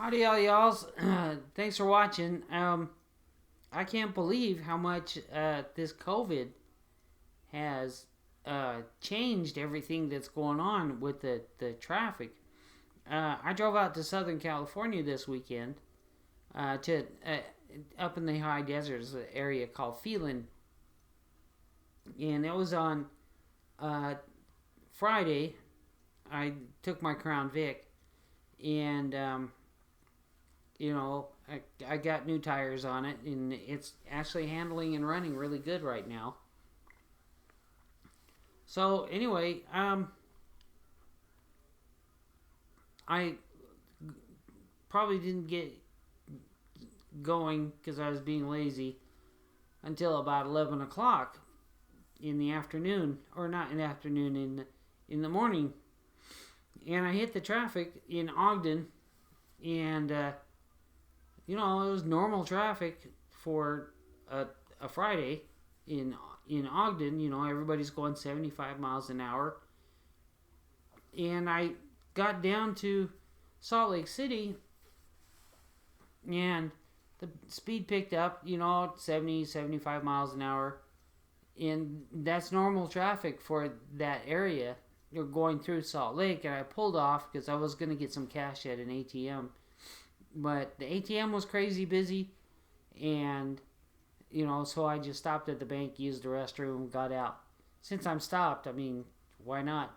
Howdy, y'all. Thanks for watching. I can't believe how much this COVID has changed everything that's going on with the traffic. I drove out to Southern California this weekend to up in the high deserts, an area called Phelan, and it was on Friday. I took my Crown Vic, and I got new tires on it, and it's actually handling and running really good right now. So anyway, I probably didn't get going because I was being lazy until about 11 o'clock in the afternoon, or not in the afternoon, in the morning, and I hit the traffic in Ogden, and it was normal traffic for a Friday in Ogden. Everybody's going 75 miles an hour. And I got down to Salt Lake City, and the speed picked up, 70, 75 miles an hour. And that's normal traffic for that area. You're going through Salt Lake, and I pulled off because I was going to get some cash at an ATM. But the ATM was crazy busy, and so I just stopped at the bank, used the restroom, got out. Since I'm stopped, why not?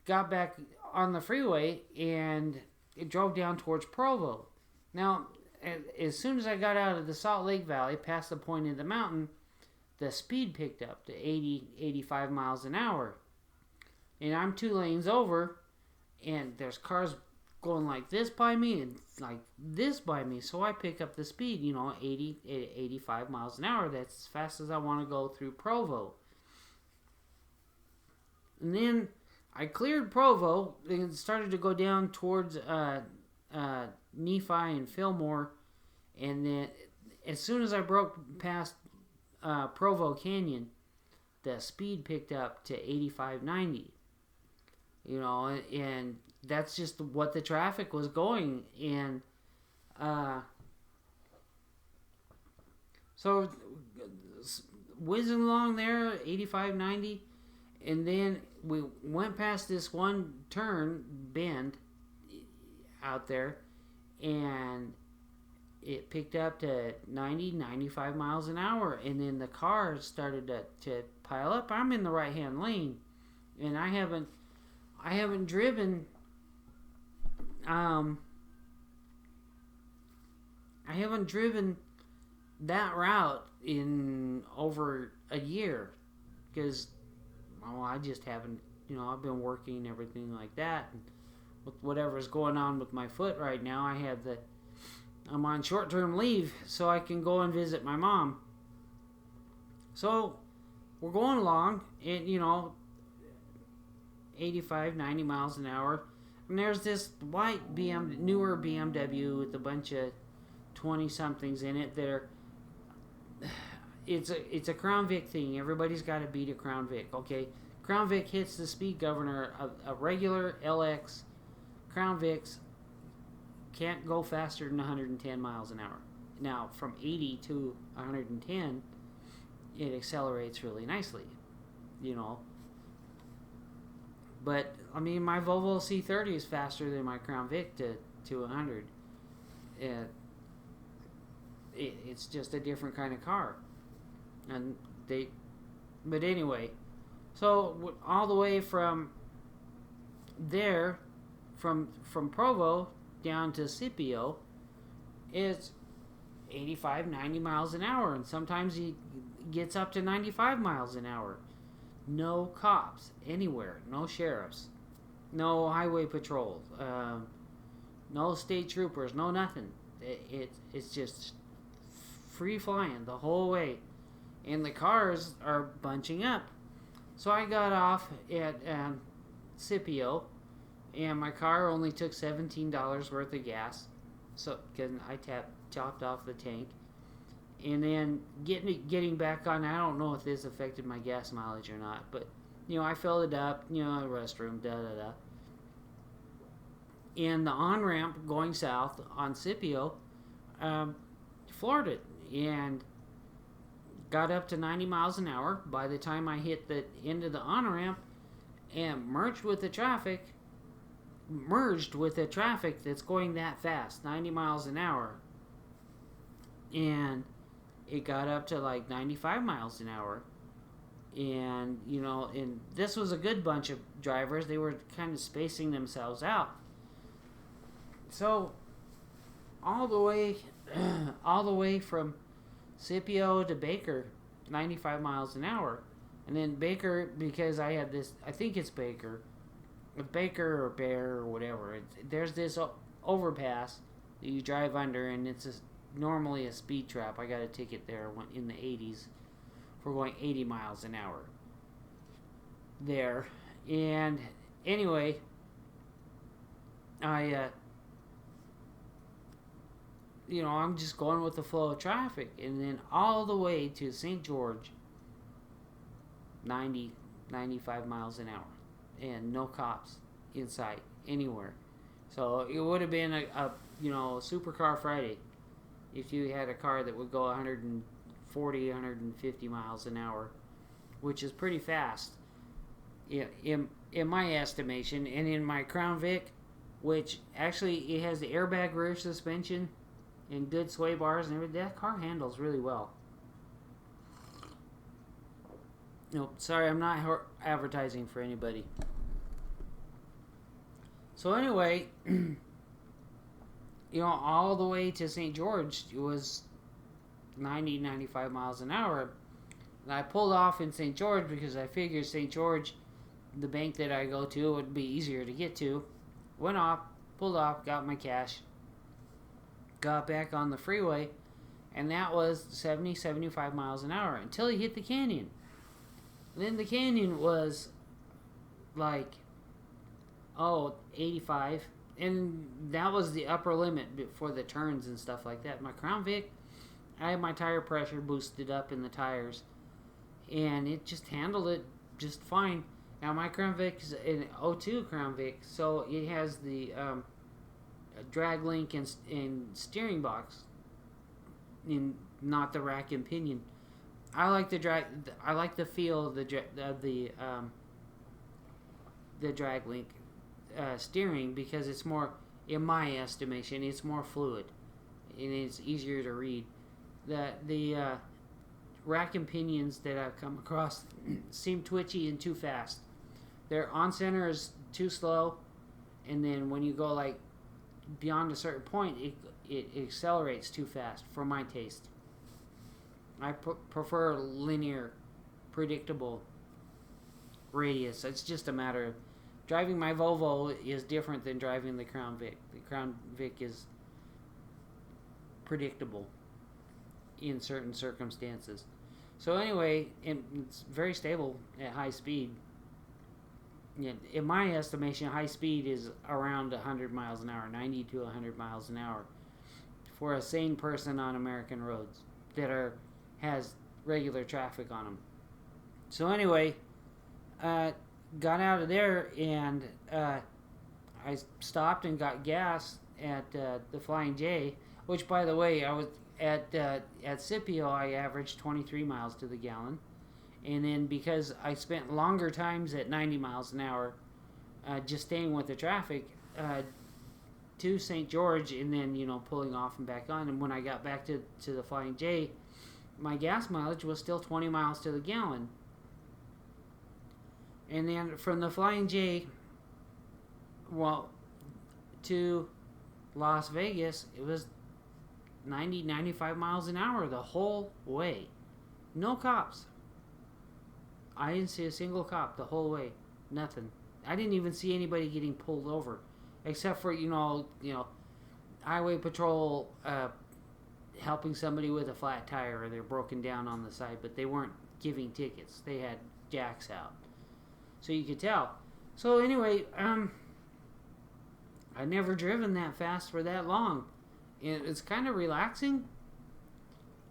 Got back on the freeway, and it drove down towards Provo. Now, as soon as I got out of the Salt Lake Valley, past the point in the mountain, the speed picked up to 80, 85 miles an hour. And I'm 2 lanes over, and there's cars going like this by me and like this by me. So I pick up the speed, 80, 85 miles an hour. That's as fast as I want to go through Provo. And then I cleared Provo and started to go down towards Nephi and Fillmore. And then as soon as I broke past Provo Canyon, the speed picked up to 85, 90. And that's just what the traffic was going. And so whizzing along there, 85, 90. And then we went past this one bend out there, and it picked up to 90, 95 miles an hour. And then the cars started to pile up. I'm in the right-hand lane, and I haven't driven that route in over a year because I just haven't. I've been working and everything like that, and with whatever's going on with my foot right now, I'm on short-term leave so I can go and visit my mom. So we're going along, and 85, 90 miles an hour. And there's this white newer BMW with a bunch of 20-somethings in it that are... It's a Crown Vic thing. Everybody's got to beat a Crown Vic, okay? Crown Vic hits the speed governor. A regular LX Crown Vics can't go faster than 110 miles an hour. Now, from 80 to 110, it accelerates really nicely, But, my Volvo C30 is faster than my Crown Vic to 100. It's just a different kind of car. But anyway, so all the way from there, from Provo down to Scipio, it's 85, 90 miles an hour. And sometimes he gets up to 95 miles an hour. No cops anywhere, no sheriffs, no highway patrol, no state troopers, no nothing. It's just free flying the whole way, and the cars are bunching up. So I got off at Scipio, and my car only took $17 worth of gas, so because I topped off the tank. And then getting back on, I don't know if this affected my gas mileage or not, but I filled it up, restroom, and the on ramp going south on Scipio, floored it and got up to 90 miles an hour. By the time I hit the end of the on ramp and merged with the traffic that's going that fast, 90 miles an hour, and it got up to like 95 miles an hour. And and this was a good bunch of drivers. They were kind of spacing themselves out. So all the way from Scipio to Baker, 95 miles an hour. And then Baker, because I had this, I think it's Baker or Bear or whatever. There's this overpass that you drive under, and it's normally a speed trap. I got a ticket there in the 80s for going 80 miles an hour there. And anyway, I'm just going with the flow of traffic, and then all the way to St. George, 95 miles an hour, and no cops in sight anywhere. So it would have been a supercar Friday if you had a car that would go 140, 150 miles an hour, which is pretty fast in my estimation. And in my Crown Vic, which actually it has the airbag rear suspension and good sway bars and everything, that car handles really well. Sorry, I'm not advertising for anybody. So anyway, all the way to St. George, it was 90, 95 miles an hour. And I pulled off in St. George because I figured St. George, the bank that I go to, would be easier to get to. Went off, pulled off, got my cash, got back on the freeway, and that was 70, 75 miles an hour until you hit the canyon. Then the canyon was like, 85, and that was the upper limit for the turns and stuff like that. My Crown Vic, I had my tire pressure boosted up in the tires, and it just handled it just fine. Now my Crown Vic is an 02 Crown Vic, so it has the drag link and steering box, and not the rack and pinion. I like the feel of the drag link steering, because it's more, in my estimation, it's more fluid and it's easier to read. The rack and pinions that I've come across seem twitchy and too fast. Their on center is too slow, and then when you go like beyond a certain point, it accelerates too fast for my taste. I prefer linear, predictable radius. It's just a matter of driving my Volvo is different than driving the Crown Vic. The Crown Vic is predictable in certain circumstances. So anyway, it's very stable at high speed. In my estimation, high speed is around 100 miles an hour, 90 to 100 miles an hour for a sane person on American roads that has regular traffic on them. So anyway, got out of there, and I stopped and got gas at the Flying J, which, by the way, I was at Scipio, I averaged 23 miles to the gallon. And then because I spent longer times at 90 miles an hour, just staying with the traffic, to St. George, and then, pulling off and back on. And when I got back to the Flying J, my gas mileage was still 20 miles to the gallon. And then from the Flying J, to Las Vegas, it was 90, 95 miles an hour the whole way. No cops. I didn't see a single cop the whole way. Nothing. I didn't even see anybody getting pulled over, except for highway patrol helping somebody with a flat tire or they're broken down on the side, but they weren't giving tickets. They had jacks out, so you could tell. So anyway, I'd never driven that fast for that long. It's kind of relaxing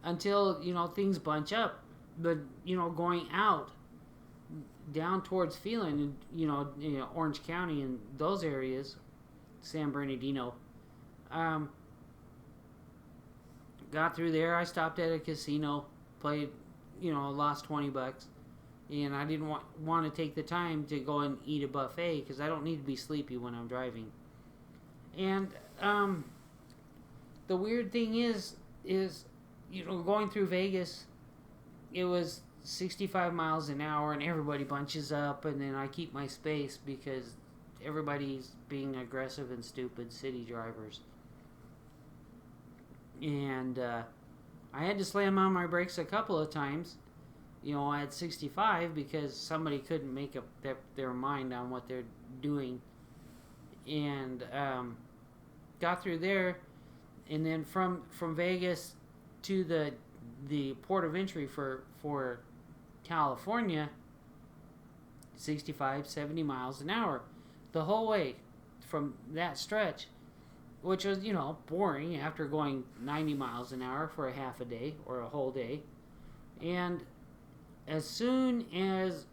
until things bunch up. But going out down towards Phelan, Orange County and those areas, San Bernardino. Um, got through there. I stopped at a casino, played, lost $20, and I didn't want to take the time to go and eat a buffet because I don't need to be sleepy when I'm driving. And the weird thing is going through Vegas, it was 65 miles an hour, and everybody bunches up, and then I keep my space because everybody's being aggressive and stupid city drivers. And I had to slam on my brakes a couple of times, at 65 because somebody couldn't make up their mind on what they're doing. And got through there, and then from Vegas to the port of entry for California, 65, 70 miles an hour the whole way from that stretch, which was, boring after going 90 miles an hour for a half a day or a whole day. And as soon as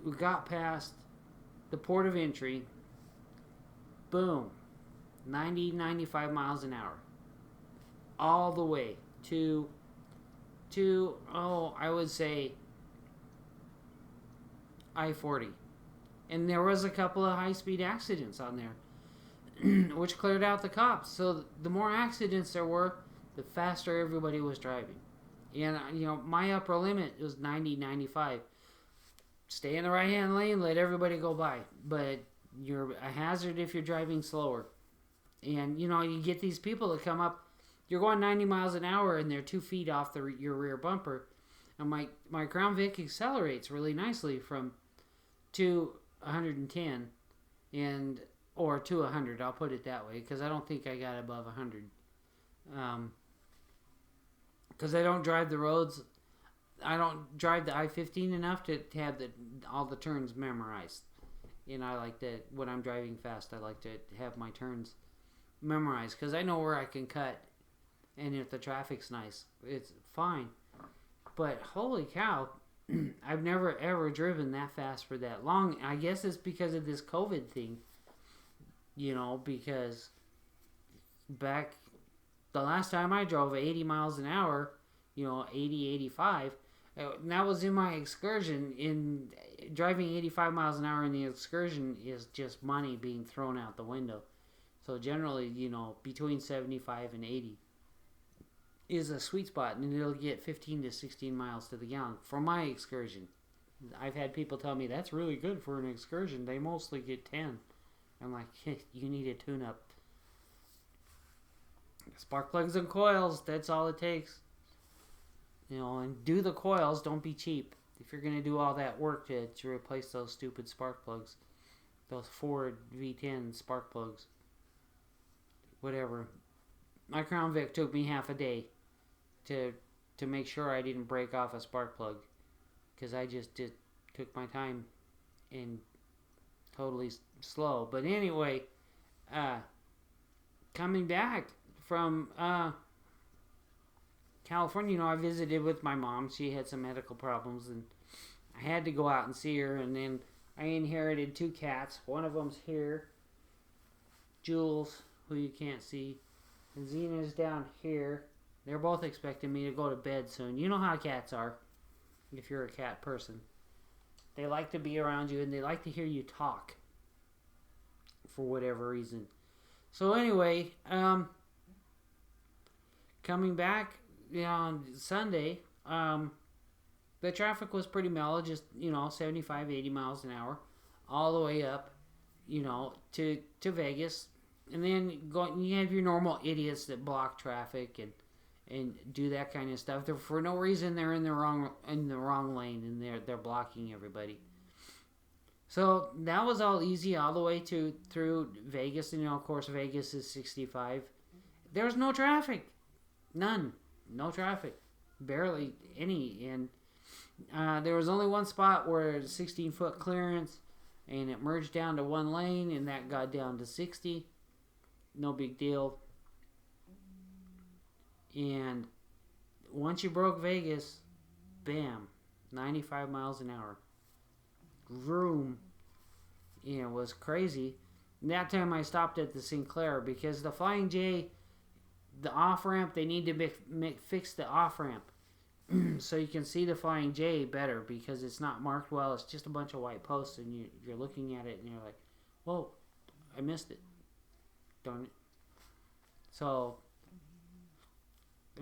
we got past the port of entry, boom, 90, 95 miles an hour. All the way to I would say I-40. And there was a couple of high-speed accidents on there, which cleared out the cops. So the more accidents there were, the faster everybody was driving. And, my upper limit was 90, 95. Stay in the right-hand lane, let everybody go by. But you're a hazard if you're driving slower. And, you get these people that come up. You're going 90 miles an hour, and they're 2 feet off your rear bumper. And my Crown Vic accelerates really nicely from to 110 or to 100. I'll put it that way, because I don't think I got above 100. Because I don't drive the roads. I don't drive the I-15 enough to have all the turns memorized. I like that when I'm driving fast, I like to have my turns memorized because I know where I can cut. And if the traffic's nice, it's fine. But holy cow, I've never ever driven that fast for that long. I guess it's because of this COVID thing. Because back the last time I drove 80 miles an hour, 80, 85, and that was in my excursion. In driving 85 miles an hour in the excursion is just money being thrown out the window. So generally, between 75 and 80 is a sweet spot, and it'll get 15 to 16 miles to the gallon for my excursion. I've had people tell me that's really good for an excursion. They mostly get 10. I'm like, hey, you need a tune-up. Spark plugs and coils, that's all it takes. And do the coils, don't be cheap. If you're going to do all that work to replace those stupid spark plugs, those Ford V10 spark plugs, whatever. My Crown Vic took me half a day to make sure I didn't break off a spark plug, because I just took my time and totally slow. But anyway, coming back from California, I visited with my mom. She had some medical problems, and I had to go out and see her. And then I inherited 2 cats. One of them's here, Jules, who you can't see, and Zena's down here. They're both expecting me to go to bed soon. You know how cats are, if you're a cat person. They like to be around you, and they like to hear you talk for whatever reason. So anyway, coming back on Sunday, the traffic was pretty mellow, just, 75, 80 miles an hour, all the way up, to Vegas. And then you have your normal idiots that block traffic and do that kind of stuff. For no reason, they're in the wrong lane, and they're blocking everybody. So that was all easy all the way through Vegas. And of course, Vegas is 65. There's no traffic, none, no traffic, barely any. And there was only one spot where 16-foot clearance, and it merged down to one lane, and that got down to 60. No big deal. And once you broke Vegas, bam, 95 miles an hour. Vroom. It was crazy. That time I stopped at the Sinclair because the Flying J, the off ramp, they need to fix the off ramp so you can see the Flying J better because it's not marked well. It's just a bunch of white posts, and you're looking at it and you're like, whoa, I missed it. Darn it. So,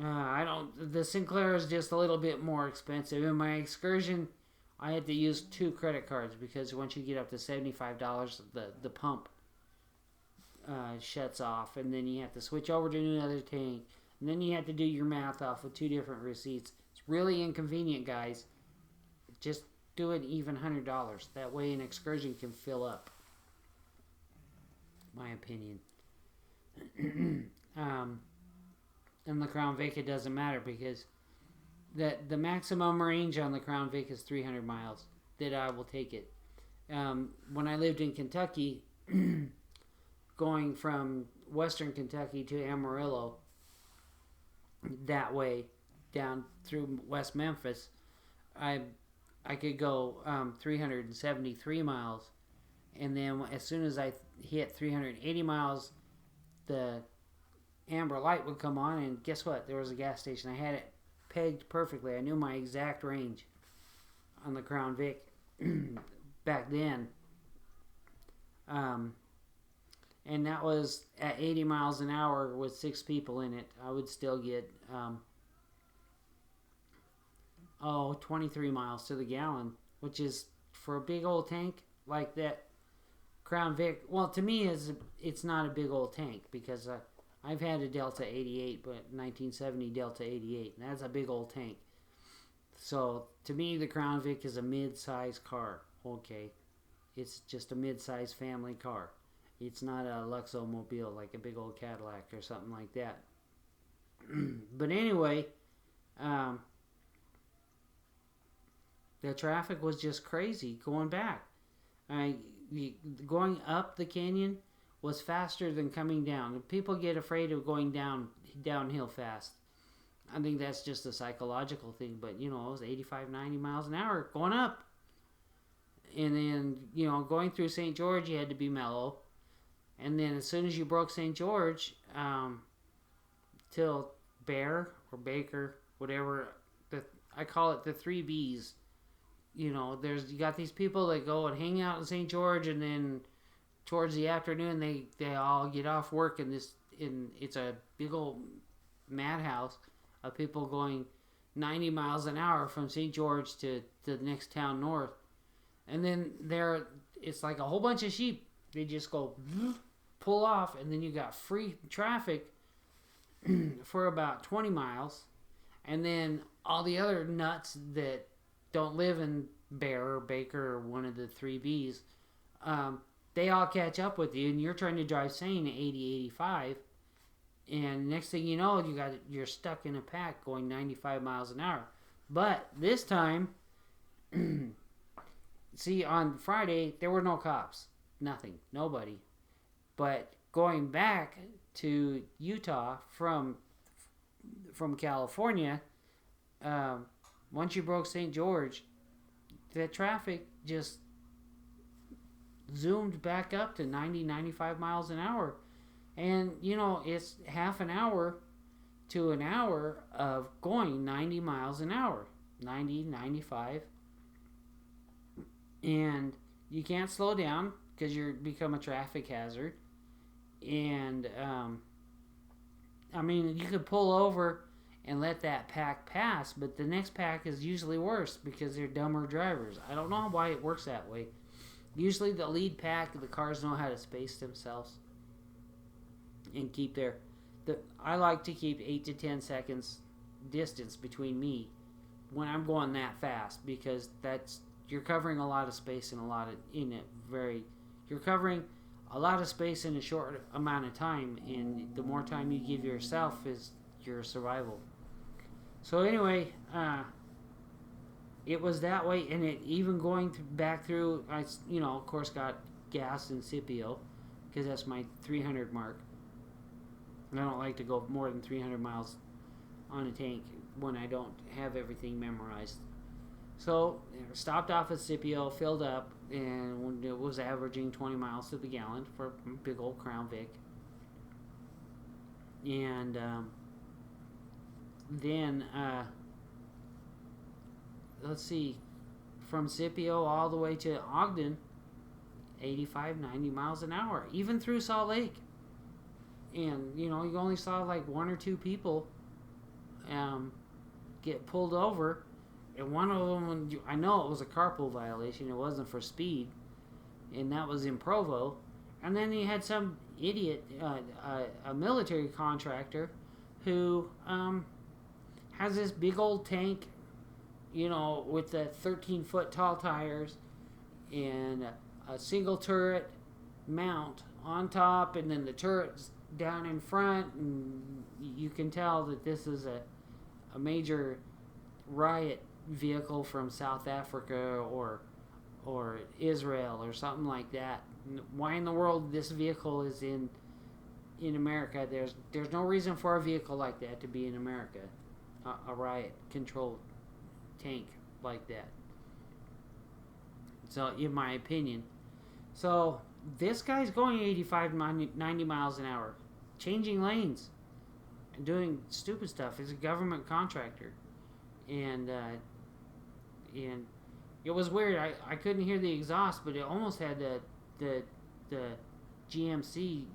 I don't. The Sinclair is just a little bit more expensive. In my Excursion, I had to use 2 credit cards because once you get up to $75, the pump shuts off, and then you have to switch over to another tank, and then you have to do your math off with 2 different receipts. It's really inconvenient, guys. Just do an even $100. That way an Excursion can fill up. My opinion. And the Crown Vic, it doesn't matter because the maximum range on the Crown Vic is 300 miles that I will take it. When I lived in Kentucky, going from western Kentucky to Amarillo, that way down through West Memphis, I could go 373 miles, and then as soon as I hit 380 miles, the amber light would come on, and guess what? There was a gas station. I had it pegged perfectly. I knew my exact range on the Crown Vic back then. And that was at 80 miles an hour with 6 people in it. I would still get 23 miles to the gallon, which is, for a big old tank like that Crown Vic, well, to me it's not a big old tank because I've had a Delta 88, but 1970 Delta 88, and that's a big old tank. So to me, the Crown Vic is a mid-size car. Okay, it's just a mid-size family car. It's not a Luxomobile like a big old Cadillac or something like that. But anyway, the traffic was just crazy going back. Going up the canyon was faster than coming down. People get afraid of going downhill fast. I think that's just a psychological thing, but it was 85, 90 miles an hour going up. And then, going through St. George, you had to be mellow. And then as soon as you broke St. George, till Bear or Baker, whatever, I call it the 3 Bs. You got these people that go and hang out in St. George, and then towards the afternoon they all get off work, and it's a big old madhouse of people going 90 miles an hour from St. George to the next town north. And then it's like a whole bunch of sheep. They just go pull off, and then you got free traffic for about 20 miles. And then all the other nuts that don't live in Bear or Baker or one of the 3 Bs, they all catch up with you, and you're trying to drive sane at 80, 85, and next thing you know, you're stuck in a pack going 95 miles an hour. But this time, see, on Friday, there were no cops. Nothing. Nobody. But going back to Utah from California, once you broke St. George, the traffic just zoomed back up to 90, 95 miles an hour. And, it's half an hour to an hour of going 90 miles an hour. 90, 95. And you can't slow down because you become a traffic hazard. And, you could pull over and let that pack pass, but the next pack is usually worse because they're dumber drivers. I don't know why it works that way. Usually the lead pack, the cars know how to space themselves and keep I like to keep 8 to 10 seconds distance between me when I'm going that fast, because you're covering a lot of space you're covering a lot of space in a short amount of time, and the more time you give yourself is your survival. So anyway, it was that way, and it even going back through, I of course got gas in Scipio because that's my 300 mark. And I don't like to go more than 300 miles on a tank when I don't have everything memorized. So stopped off at Scipio, filled up, and when it was averaging 20 miles to the gallon for a big old Crown Vic. And then let's see, from Scipio all the way to Ogden, 85, 90 miles an hour, even through Salt Lake. And, you only saw like one or two people get pulled over. And one of them, I know it was a carpool violation. It wasn't for speed. And that was in Provo. And then you had some idiot, a military contractor, who has this big old tank, with the 13-foot tall tires and a single turret mount on top, and then the turret's down in front, and you can tell that this is a major riot vehicle from South Africa or Israel or something like that. Why in the world this vehicle is in America? There's no reason for a vehicle like that to be in America, a riot controlled tank like that. So, in my opinion, so this guy's going 85, 90 miles an hour, changing lanes and doing stupid stuff. He's a government contractor, and it was weird. I couldn't hear the exhaust, but it almost had the GMC,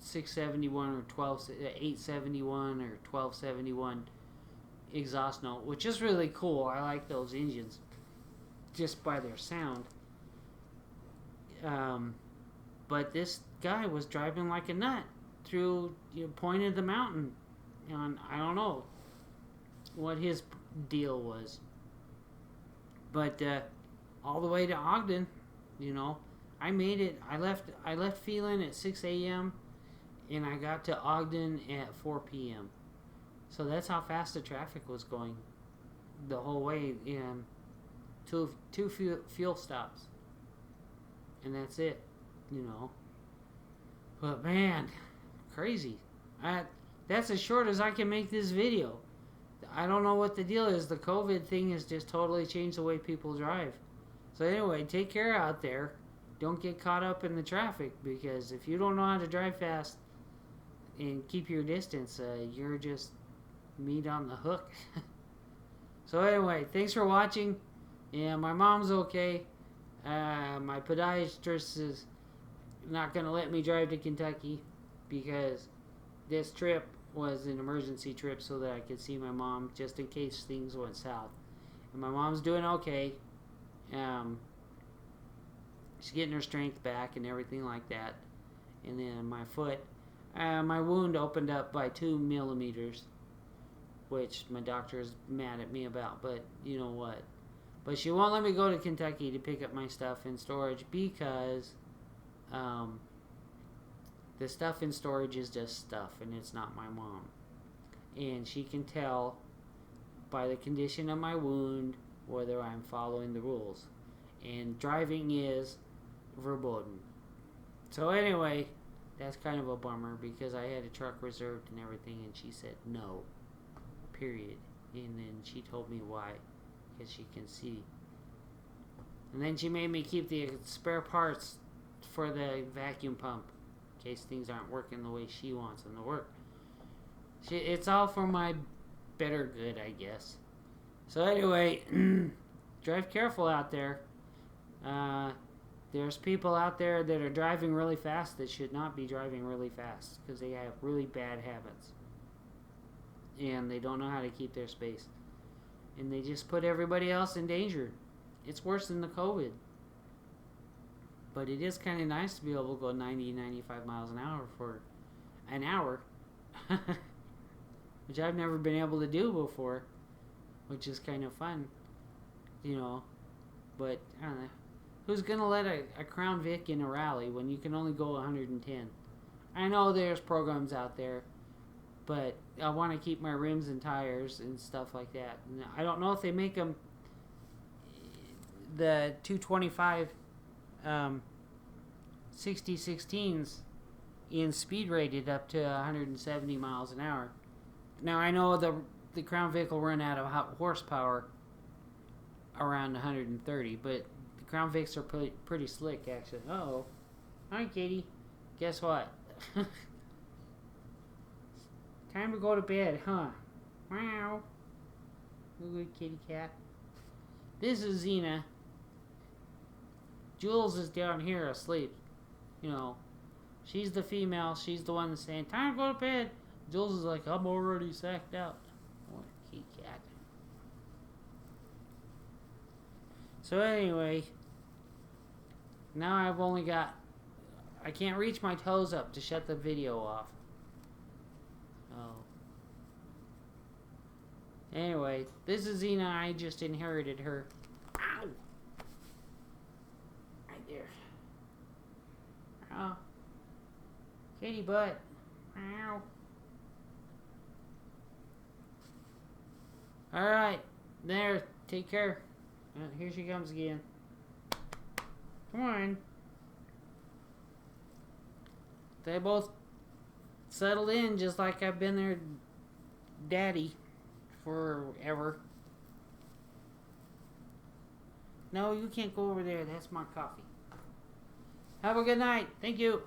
671 or 871 or 1271 exhaust note, which is really cool. I like those engines just by their sound. But this guy was driving like a nut through point of the mountain, and I don't know what his deal was. But all the way to Ogden, I made it. I left Phelan at 6 a.m. and I got to Ogden at 4 p.m. So that's how fast the traffic was going the whole way. Two fuel stops, and that's it. But man, crazy. That's as short as I can make this video. I don't know what the deal is. The COVID thing has just totally changed the way people drive. So anyway, take care out there. Don't get caught up in the traffic, because if you don't know how to drive fast and keep your distance, you're just meat on the hook. So anyway, thanks for watching. Yeah, my mom's okay. My podiatrist is not going to let me drive to Kentucky because this trip was an emergency trip so that I could see my mom just in case things went south. And my mom's doing okay. She's getting her strength back and everything like that. And then my foot, my wound opened up by 2 millimeters, which my doctor is mad at me about, but you know what. But she won't let me go to Kentucky to pick up my stuff in storage because the stuff in storage is just stuff, and it's not my mom. And she can tell by the condition of my wound whether I'm following the rules. And driving is verboten. So anyway, that's kind of a bummer because I had a truck reserved and everything, and she said no, period. And then she told me why, because she can see. And then she made me keep the spare parts for the vacuum pump in case things aren't working the way she wants them to work. It's all for my better good, I guess. So anyway, drive careful out there. There's people out there that are driving really fast that should not be driving really fast because they have really bad habits. And they don't know how to keep their space. And they just put everybody else in danger. It's worse than the COVID. But it is kind of nice to be able to go 90, 95 miles an hour for an hour. Which I've never been able to do before. Which is kind of fun. But, I don't know. Who's going to let a Crown Vic in a rally when you can only go 110? I know there's programs out there. But I want to keep my rims and tires and stuff like that. And I don't know if they make them the 225 6016s in speed rated up to 170 miles an hour. Now I know the Crown Vic will run out of horsepower around 130, but The Crown Vics are pretty slick, actually. Uh-oh. Hi, Katie. Guess what? Time to go to bed, huh? Wow. Good kitty cat. This is Xena. Jules is down here asleep. You know, she's the female. She's the one that's saying, time to go to bed. Jules is like, I'm already sacked out. What kitty cat. So anyway, now I've only got, I can't reach my toes up to shut the video off. Oh. Anyway, this is Xena. I just inherited her. Ow! Right there. Oh. Kitty butt. Ow. Alright. There. Take care. Here she comes again. Come on. They both settled in just like I've been their daddy forever. No, you can't go over there. That's my coffee. Have a good night. Thank you.